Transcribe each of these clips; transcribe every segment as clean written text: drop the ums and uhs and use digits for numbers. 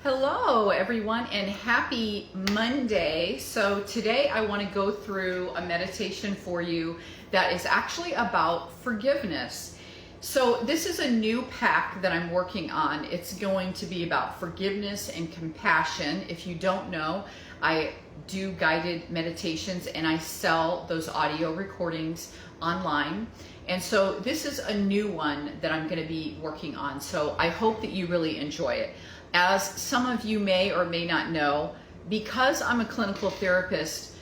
Hello everyone and happy Monday. So today I want to go through a meditation for you that is actually about forgiveness. So this is a new pack that I'm working on. It's going to be about forgiveness and compassion. If you don't know, I do guided meditations and I sell those audio recordings online. And so this is a new one that I'm going to be working on. So I hope that you really enjoy it. As some of you may or may not know, because I'm a clinical therapist,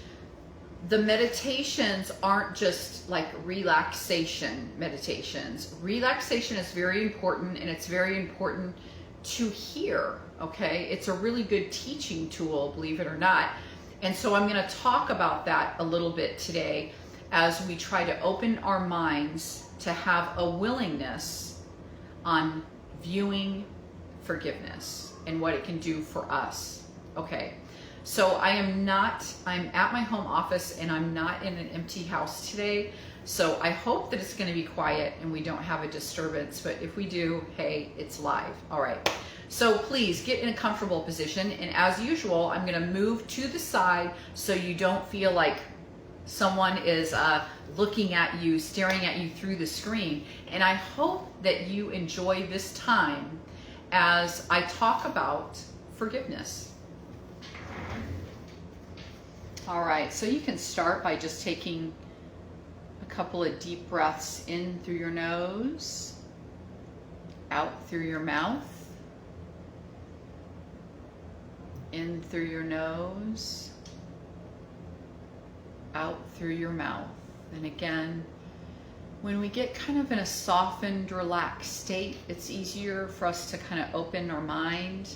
the meditations aren't just like relaxation meditations. Relaxation is very important, and it's very important to hear, okay? It's a really good teaching tool, believe it or not. And so I'm going to talk about that a little bit today as we try to open our minds to have a willingness on viewing forgiveness and what it can do for us. Okay, so I'm at my home office and I'm not in an empty house today. So I hope that it's going to be quiet and we don't have a disturbance, but if we do, hey, it's live. All right, so please get in a comfortable position, and as usual, I'm going to move to the side so you don't feel like someone is looking at you, staring at you through the screen. And I hope that you enjoy this time as I talk about forgiveness. All right, so you can start by just taking a couple of deep breaths in through your nose, out through your mouth, in through your nose, out through your mouth. And again, when we get kind of in a softened, relaxed state, it's easier for us to kind of open our mind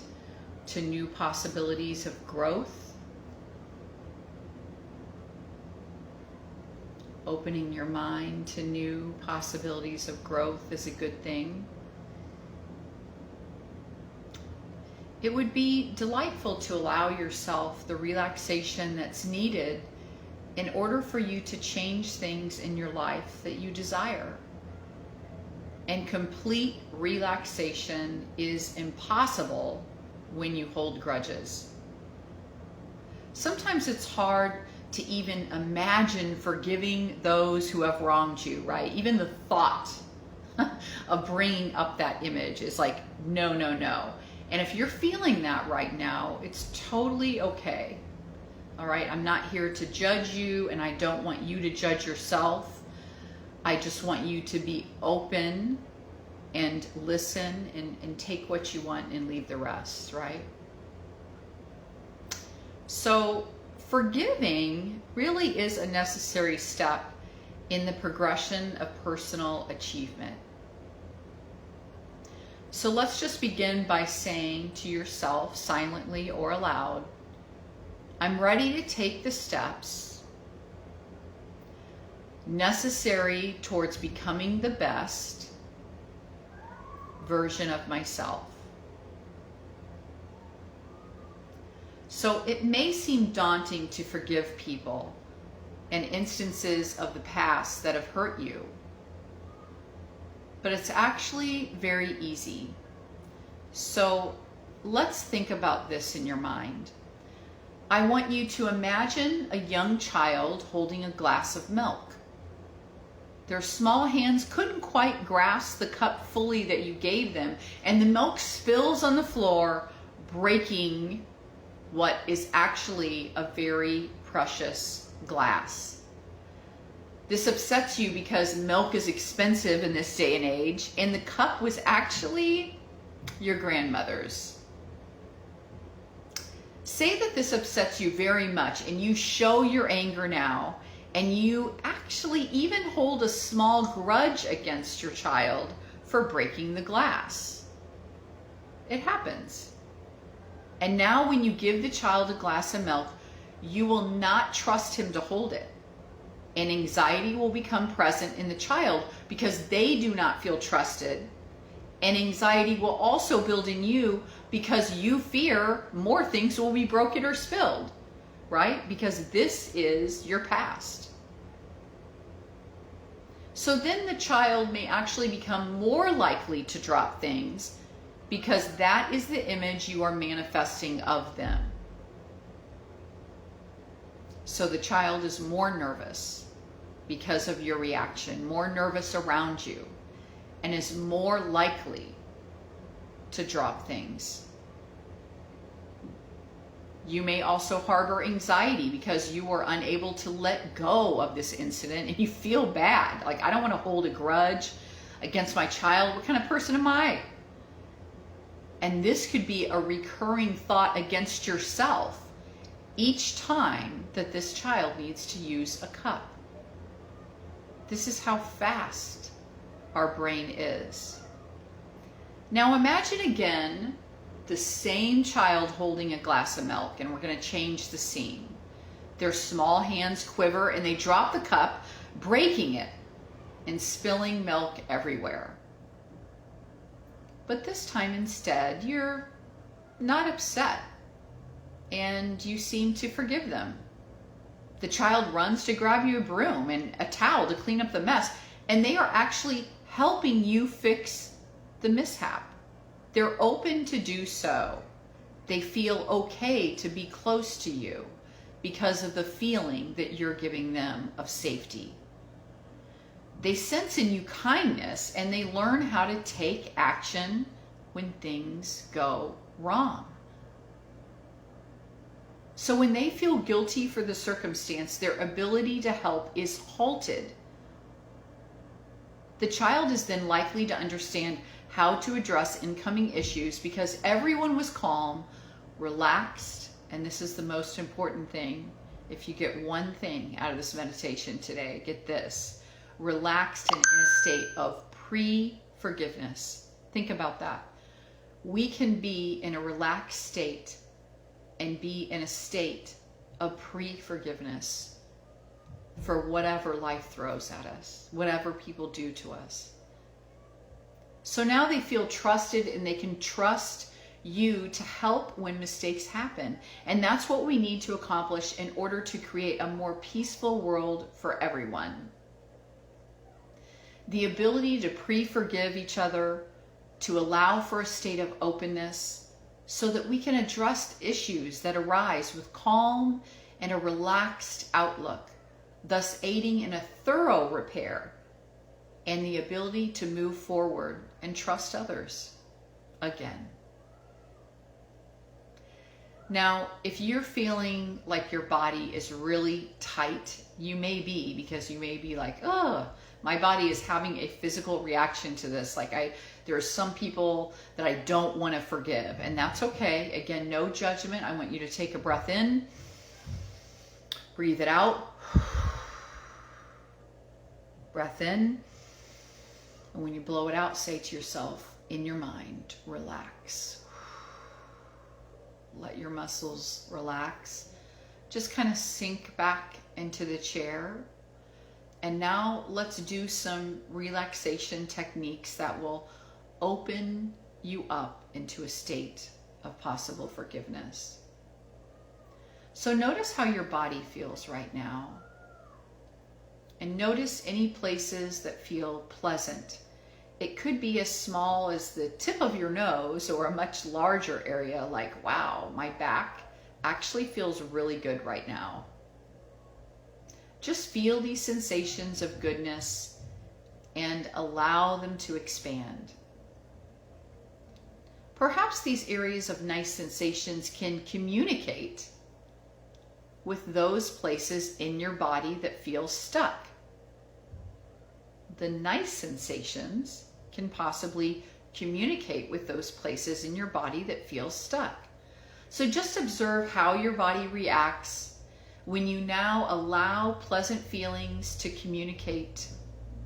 to new possibilities of growth. Opening your mind to new possibilities of growth is a good thing. It would be delightful to allow yourself the relaxation that's needed in order for you to change things in your life that you desire. And complete relaxation is impossible when you hold grudges. Sometimes it's hard to even imagine forgiving those who have wronged you, right? Even the thought of bringing up that image is like, no, no, no. And if you're feeling that right now, it's totally okay. All right, I'm not here to judge you, and I don't want you to judge yourself. I just want you to be open and listen and take what you want and leave the rest, right? So forgiving really is a necessary step in the progression of personal achievement. So let's just begin by saying to yourself, silently or aloud, I'm ready to take the steps necessary towards becoming the best version of myself. So it may seem daunting to forgive people and instances of the past that have hurt you, but it's actually very easy. So let's think about this in your mind. I want you to imagine a young child holding a glass of milk. Their small hands couldn't quite grasp the cup fully that you gave them, and the milk spills on the floor, breaking what is actually a very precious glass. This upsets you because milk is expensive in this day and age, and the cup was actually your grandmother's. Say that this upsets you very much and you show your anger now, and you actually even hold a small grudge against your child for breaking the glass. It happens. And now when you give the child a glass of milk, you will not trust him to hold it. And anxiety will become present in the child because they do not feel trusted. And anxiety will also build in you because you fear more things will be broken or spilled, right? Because this is your past. So then the child may actually become more likely to drop things because that is the image you are manifesting of them. So the child is more nervous because of your reaction, more nervous around you, and is more likely to drop things. You may also harbor anxiety because you are unable to let go of this incident and you feel bad. Like, I don't want to hold a grudge against my child. What kind of person am I? And this could be a recurring thought against yourself each time that this child needs to use a cup. This is how fast our brain is. Now imagine again the same child holding a glass of milk, and we're going to change the scene. Their small hands quiver and they drop the cup, breaking it and spilling milk everywhere. But this time instead, you're not upset and you seem to forgive them. The child runs to grab you a broom and a towel to clean up the mess, and they are actually helping you fix the mishap. They're open to do so. They feel okay to be close to you because of the feeling that you're giving them of safety. They sense in you kindness and they learn how to take action when things go wrong. So when they feel guilty for the circumstance, their ability to help is halted. The child is then likely to understand how to address incoming issues because everyone was calm, relaxed, and this is the most important thing. If you get one thing out of this meditation today, get this: relaxed and in a state of pre-forgiveness. Think about that. We can be in a relaxed state and be in a state of pre-forgiveness for whatever life throws at us, whatever people do to us. So now they feel trusted and they can trust you to help when mistakes happen. And that's what we need to accomplish in order to create a more peaceful world for everyone. The ability to pre-forgive each other, to allow for a state of openness, so that we can address issues that arise with calm and a relaxed outlook, thus aiding in a thorough repair and the ability to move forward and trust others again. Now, if you're feeling like your body is really tight, you may be like, oh, my body is having a physical reaction to this. There are some people that I don't want to forgive, and that's okay. Again, no judgment. I want you to take a breath in, breathe it out, breath in, and when you blow it out, say to yourself in your mind, relax. Let your muscles relax. Just kind of sink back into the chair. And now let's do some relaxation techniques that will open you up into a state of possible forgiveness. So notice how your body feels right now. And notice any places that feel pleasant. It could be as small as the tip of your nose or a much larger area like, wow, my back actually feels really good right now. Just feel these sensations of goodness and allow them to expand. Perhaps these areas of nice sensations can communicate with those places in your body that feel stuck. The nice sensations can possibly communicate with those places in your body that feel stuck. So just observe how your body reacts when you now allow pleasant feelings to communicate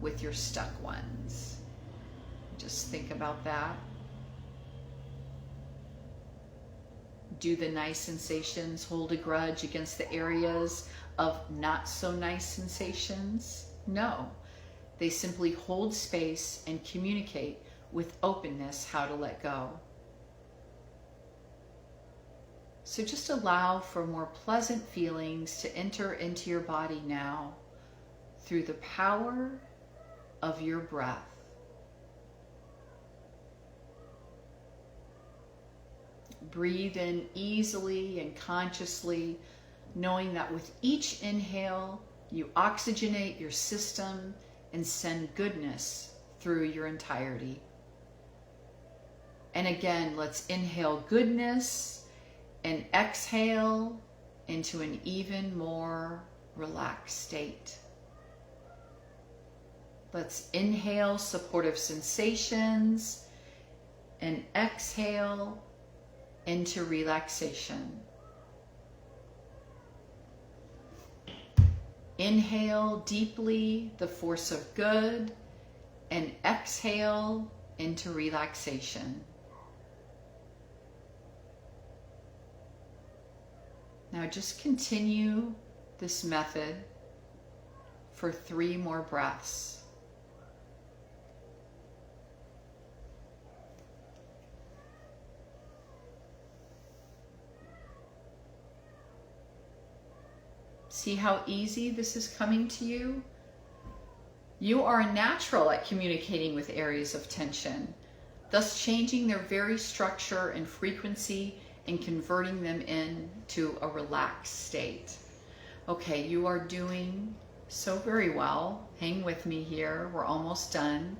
with your stuck ones. Just think about that. Do the nice sensations hold a grudge against the areas of not so nice sensations? No. They simply hold space and communicate with openness how to let go. So just allow for more pleasant feelings to enter into your body now through the power of your breath. Breathe in easily and consciously, knowing that with each inhale, you oxygenate your system and send goodness through your entirety. And again, let's inhale goodness and exhale into an even more relaxed state. Let's inhale supportive sensations and exhale into relaxation. Inhale deeply the force of good and exhale into relaxation. Now just continue this method for 3 more breaths. See how easy this is coming to you? You are natural at communicating with areas of tension, thus changing their very structure and frequency and converting them into a relaxed state. Okay, you are doing so very well. Hang with me here, we're almost done.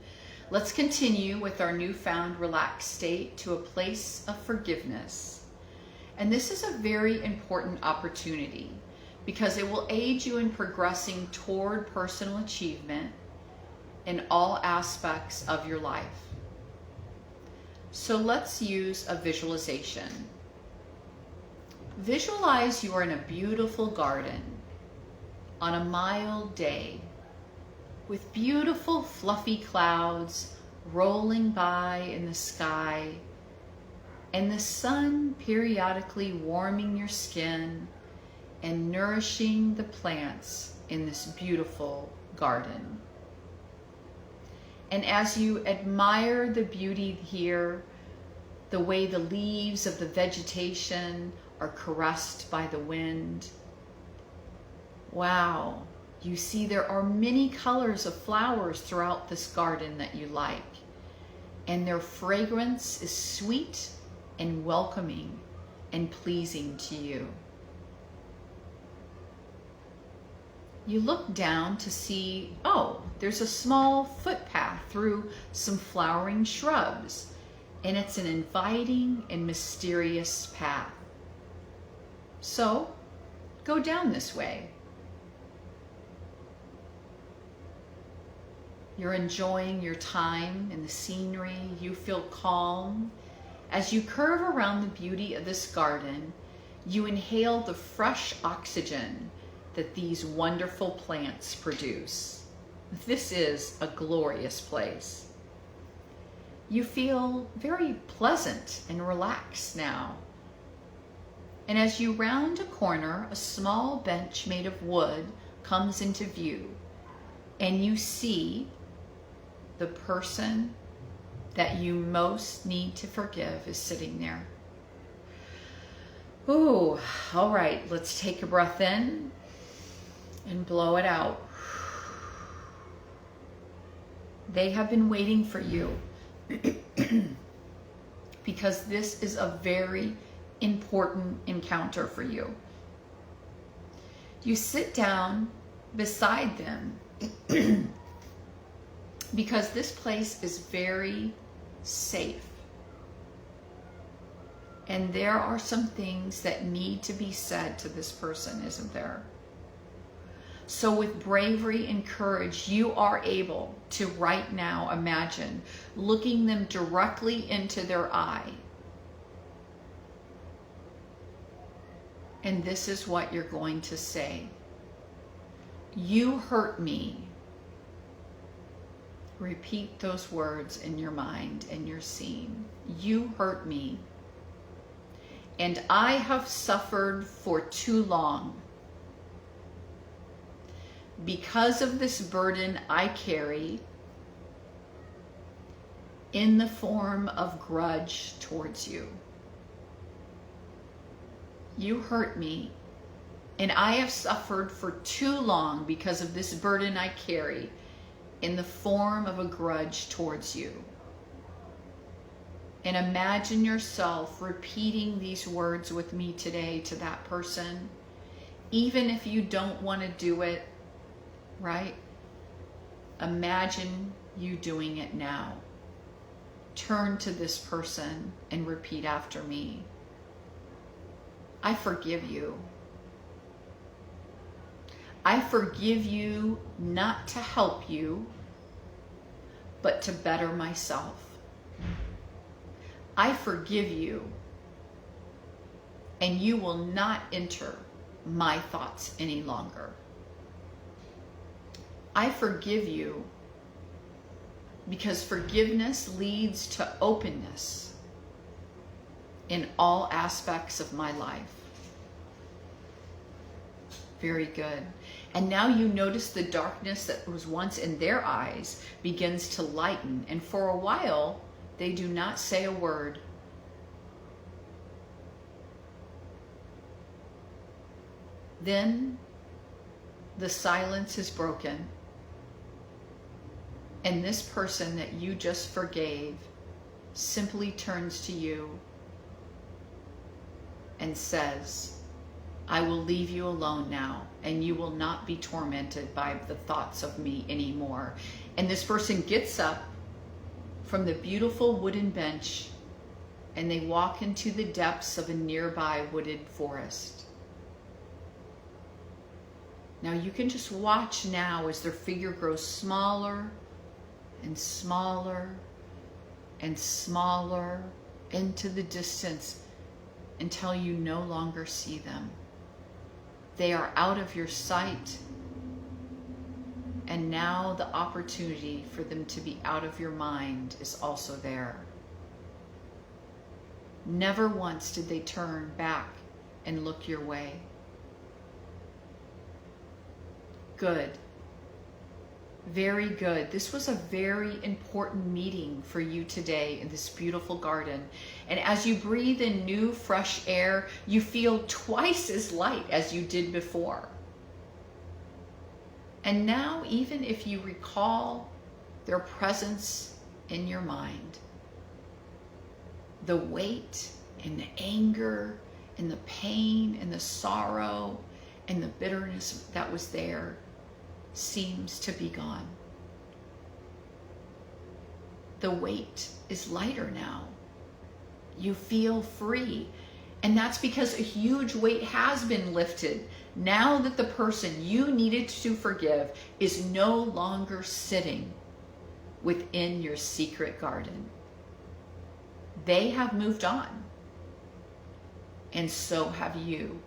Let's continue with our newfound relaxed state to a place of forgiveness. And this is a very important opportunity because it will aid you in progressing toward personal achievement in all aspects of your life. So let's use a visualization. Visualize you are in a beautiful garden on a mild day with beautiful fluffy clouds rolling by in the sky and the sun periodically warming your skin and nourishing the plants in this beautiful garden. And as you admire the beauty here, the way the leaves of the vegetation are caressed by the wind, wow, you see there are many colors of flowers throughout this garden that you like, and their fragrance is sweet and welcoming and pleasing to you. You look down to see, oh, there's a small footpath through some flowering shrubs, and it's an inviting and mysterious path. So, go down this way. You're enjoying your time in the scenery. You feel calm. As you curve around the beauty of this garden, you inhale the fresh oxygen that these wonderful plants produce. This is a glorious place. You feel very pleasant and relaxed now. And as you round a corner, a small bench made of wood comes into view, and you see the person that you most need to forgive is sitting there. Ooh, all right, let's take a breath in and blow it out. They have been waiting for you because this is a very important encounter for you. You sit down beside them because this place is very safe. And there are some things that need to be said to this person, isn't there? So with bravery and courage, you are able to right now imagine looking them directly into their eye. And this is what you're going to say. You hurt me. Repeat those words in your mind and your scene. You hurt me. And I have suffered for too long. Because of this burden I carry in the form of grudge towards you. You hurt me, and I have suffered for too long because of this burden I carry in the form of a grudge towards you. And imagine yourself repeating these words with me today to that person. Even if you don't want to do it, right? Imagine you doing it now. Turn to this person and repeat after me. I forgive you. I forgive you not to help you, but to better myself. I forgive you, and you will not enter my thoughts any longer. I forgive you because forgiveness leads to openness in all aspects of my life. Very good. And now you notice the darkness that was once in their eyes begins to lighten. And for a while, they do not say a word. Then the silence is broken. And this person that you just forgave simply turns to you and says, I will leave you alone now, and you will not be tormented by the thoughts of me anymore. And this person gets up from the beautiful wooden bench and they walk into the depths of a nearby wooded forest. Now you can just watch now as their figure grows smaller and smaller and smaller into the distance until you no longer see them. They are out of your sight, and now the opportunity for them to be out of your mind is also there. Never once did they turn back and look your way. Good. Very good. This was a very important meeting for you today in this beautiful garden. And as you breathe in new, fresh air, you feel twice as light as you did before. And now, even if you recall their presence in your mind, the weight and the anger and the pain and the sorrow and the bitterness that was there seems to be gone. The weight is lighter now. You feel free. And that's because a huge weight has been lifted. Now that the person you needed to forgive is no longer sitting within your secret garden. They have moved on. And so have you,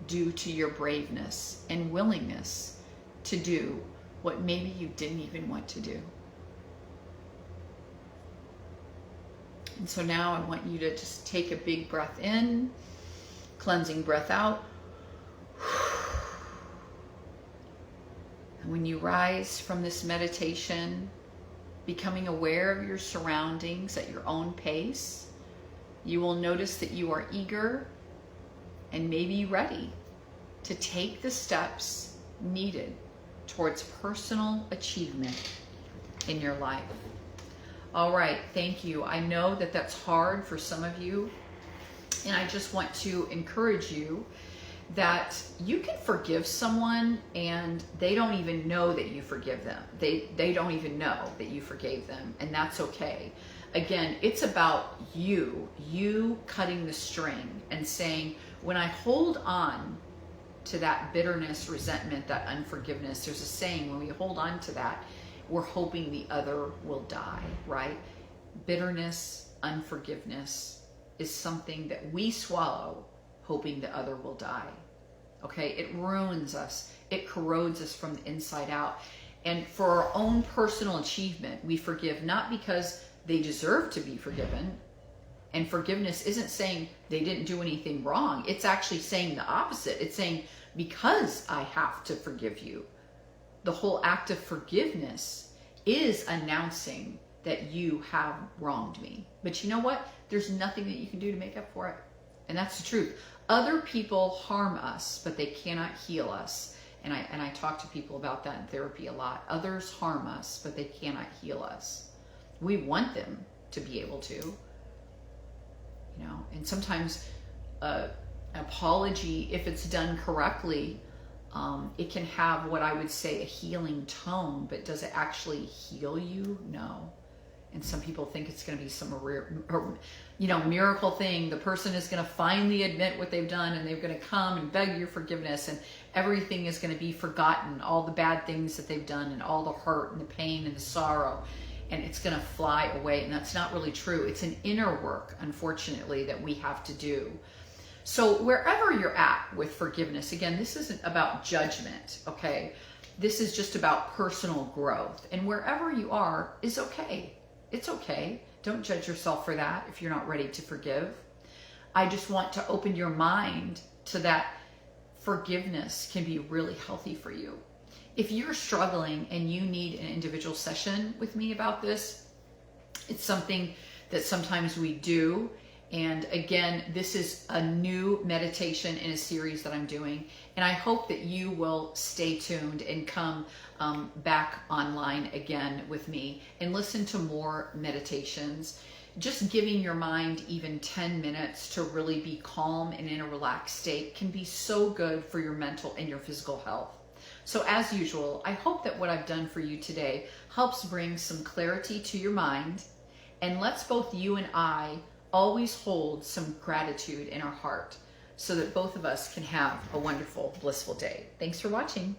due to your braveness and willingness to do what maybe you didn't even want to do. And so now I want you to just take a big breath in, cleansing breath out. And when you rise from this meditation, becoming aware of your surroundings at your own pace, you will notice that you are eager and maybe ready to take the steps needed towards personal achievement in your life. All right, thank you. I know that that's hard for some of you, and I just want to encourage you that you can forgive someone and they don't even know that you forgive them. They don't even know that you forgave them, and that's okay. Again, it's about you cutting the string and saying, when I hold on to that bitterness, resentment, that unforgiveness, there's a saying, when we hold on to that, we're hoping the other will die, right? Bitterness, unforgiveness is something that we swallow hoping the other will die. Okay, it ruins us. It corrodes us from the inside out. And for our own personal achievement, we forgive not because they deserve to be forgiven. And forgiveness isn't saying they didn't do anything wrong. It's actually saying the opposite. It's saying, because I have to forgive you. The whole act of forgiveness is announcing that you have wronged me. But you know what? There's nothing that you can do to make up for it. And that's the truth. Other people harm us, but they cannot heal us. And I talk to people about that in therapy a lot. Others harm us, but they cannot heal us. We want them to be able to, you know. And sometimes an apology, if it's done correctly, it can have what I would say a healing tone, but does it actually heal you? No. And some people think it's going to be some miracle thing. The person is going to finally admit what they've done, and they're going to come and beg your forgiveness, and everything is going to be forgotten, all the bad things that they've done and all the hurt and the pain and the sorrow, and it's going to fly away. And that's not really true. It's an inner work, unfortunately, that we have to do. So wherever you're at with forgiveness, again, this isn't about judgment, okay? This is just about personal growth. And wherever you are is okay. It's okay. Don't judge yourself for that if you're not ready to forgive. I just want to open your mind to that forgiveness can be really healthy for you. If you're struggling and you need an individual session with me about this, it's something that sometimes we do. And again, this is a new meditation in a series that I'm doing. And I hope that you will stay tuned and come back online again with me and listen to more meditations. Just giving your mind even 10 minutes to really be calm and in a relaxed state can be so good for your mental and your physical health. So as usual, I hope that what I've done for you today helps bring some clarity to your mind, and lets both you and I always hold some gratitude in our heart so that both of us can have a wonderful, blissful day. Thanks for watching.